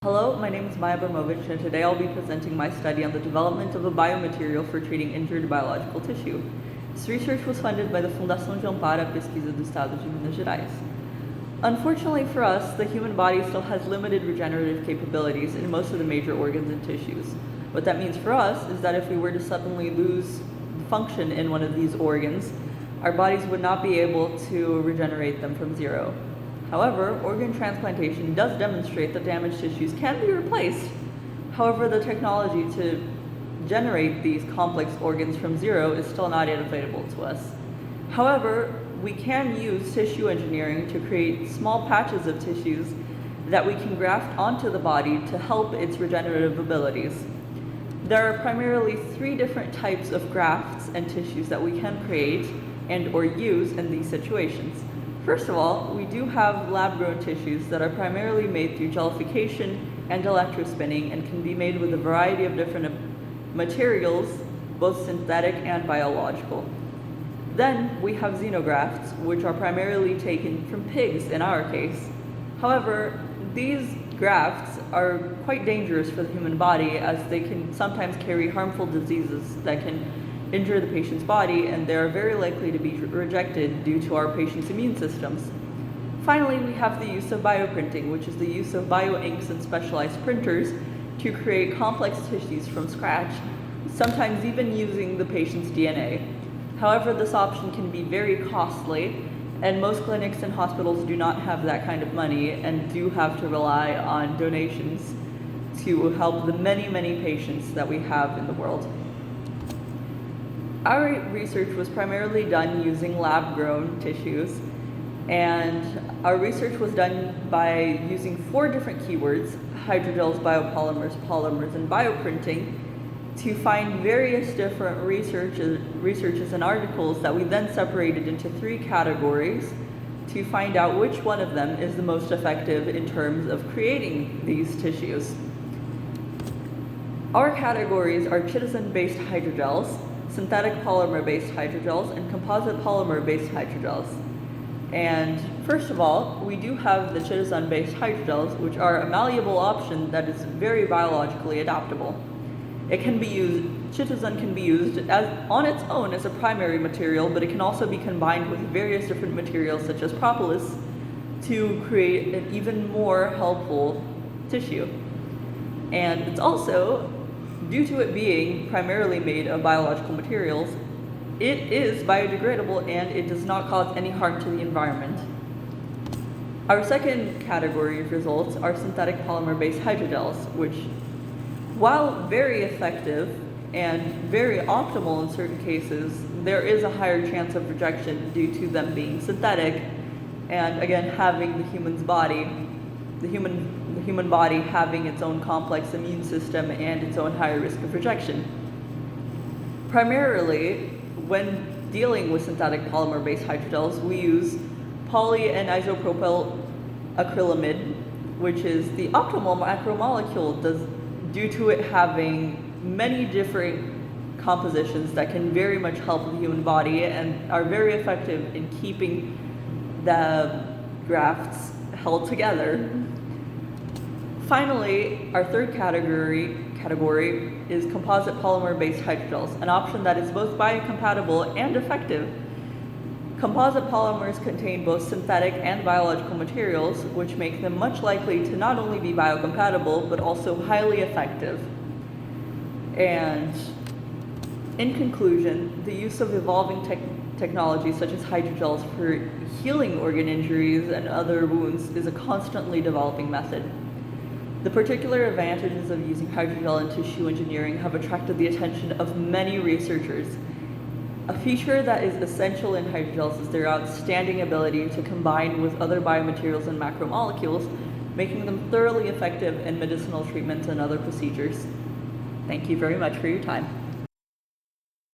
Hello, my name is Abramovitch, and today I'll be presenting my study on the development of a biomaterial for treating injured biological tissue. This research was funded by the Fundação de Amparo à Pesquisa do Estado de Minas Gerais. Unfortunately for us, the human body still has limited regenerative capabilities in most of the major organs and tissues. What that means for us is that if we were to suddenly lose function in one of these organs, our bodies would not be able to regenerate them from zero. However, organ transplantation does demonstrate that damaged tissues can be replaced. However, the technology to generate these complex organs from zero is still not yet available to us. However, we can use tissue engineering to create small patches of tissues that we can graft onto the body to help its regenerative abilities. There are primarily three different types of grafts and tissues that we can create and or use in these situations. First of all, we do have lab-grown tissues that are primarily made through jellification and electrospinning and can be made with a variety of different materials, both synthetic and biological. Then we have xenografts, which are primarily taken from pigs in our case. However, these grafts are quite dangerous for the human body as they can sometimes carry harmful diseases that can injure the patient's body, and they are very likely to be rejected due to our patient's immune systems. Finally, we have the use of bioprinting, which is the use of bioinks and specialized printers to create complex tissues from scratch, sometimes even using the patient's DNA. However, this option can be very costly, and most clinics and hospitals do not have that kind of money and do have to rely on donations to help the many patients that we have in the world. Our research was primarily done using lab-grown tissues, and our research was done by using 4 different keywords: hydrogels, biopolymers, polymers, and bioprinting, to find various different researches and articles that we then separated into 3 categories to find out which one of them is the most effective in terms of creating these tissues. Our categories are chitosan-based hydrogels, synthetic polymer-based hydrogels, and composite polymer-based hydrogels. And first of all, we do have the chitosan-based hydrogels, which are a malleable option that is very biologically adaptable. Chitosan can be used on its own as a primary material, but it can also be combined with various different materials such as propolis to create an even more helpful tissue. And it's also, due to it being primarily made of biological materials, it is biodegradable and it does not cause any harm to the environment. Our second category of results are synthetic polymer-based hydrogels, which, while very effective and very optimal in certain cases, there is a higher chance of rejection due to them being synthetic and, again, having the human body having its own complex immune system and its own higher risk of rejection. Primarily, when dealing with synthetic polymer-based hydrogels, we use poly and isopropyl acrylamide, which is the optimal macromolecule due to it having many different compositions that can very much help the human body and are very effective in keeping the grafts held together. Finally, our third category is composite polymer-based hydrogels, an option that is both biocompatible and effective. Composite polymers contain both synthetic and biological materials, which make them much likely to not only be biocompatible, but also highly effective. And in conclusion, the use of evolving technologies such as hydrogels for healing organ injuries and other wounds is a constantly developing method. The particular advantages of using hydrogel in tissue engineering have attracted the attention of many researchers. A feature that is essential in hydrogels is their outstanding ability to combine with other biomaterials and macromolecules, making them thoroughly effective in medicinal treatments and other procedures. Thank you very much for your time.